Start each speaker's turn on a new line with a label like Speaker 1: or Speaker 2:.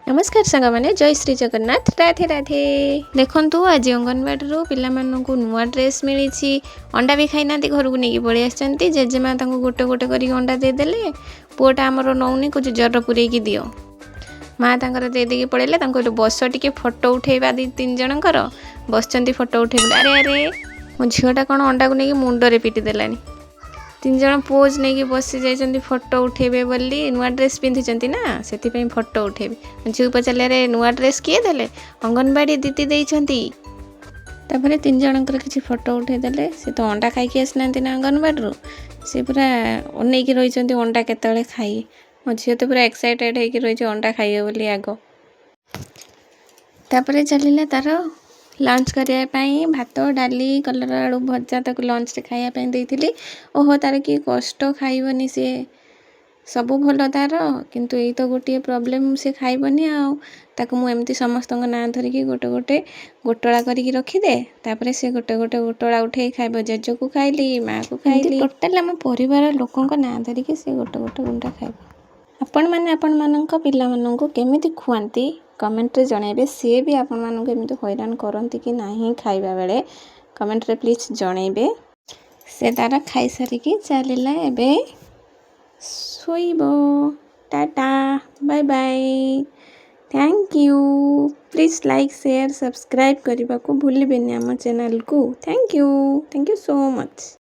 Speaker 1: नमस्कार सांग मैंने जय श्री जगन्नाथ राधे राधे देखु आज अंगनवाड़ी पिलामानंकु नुआ ड्रेस मिली अंडा भी खाई ना घर को लेकिन पलि आसछन्ति जेजेमा गोटे गोटे कर अंडा देदेले पुआटा आमर नौनी कुछ जर पूरेकी दियो माँ तांकर देदेकी पड़ेले बस टिके फोटो उठेबा दी तीन जनकर बसचंती फोटो उठेबले अरे अरे मो झीटा कौन अंडा को लेकिन मुंडरे पिटी देलानी तीन जन पोज नहीं बसी जाइए फोटो उठेबे बोली नुआ ड्रेस पिंधि ना से फोटो उठेबे झील पचारे रे नुआ ड्रेस किए देले अंगनवाड़ी दीदी देइछन्ति तापर तीन जनकर किसी फोटो उठेदेले से तो अंडा खाई आसना ना अंगनवाड़ी से पूरा अनेक रही अंडा केतले खाई मो झील तो पूरा एक्साइटेड होकर रही अंडा खाइए बोली आग तापर चलिए तार लंच करने भात डाली कलर आलू भजा तक लंच खायापी देती ओहो तार कि कष्ट खाइबनी सी सब भल तार किंतु यही तो गोटे प्रॉब्लम से खाइबनी आक मुझे समस्त ना धरिकी गोटे गोटे गोटला करके रखीदे तापर से गोटे गोटे गोटला उठे खाइब जेज को खाइली माँ को खाइली टोटाल आम परिवार लोकों ना धरिकी से गोटे गोटे गुंडा खाइब आपण मैंने आपण मानक पिला मानक केमिति खुआती कमेंट रे जणेबे सी भी आपण मानक एमिति हैरान करती कि नहीं खाइबा बेले कमेंट रे प्लीज जणेबे से तार खाई सारिकी चलिला एबे सोइबो ta ta bye bye thank you please like share subscribe करने को भूलिबेनी आम चैनल को थैंक यू सो मच।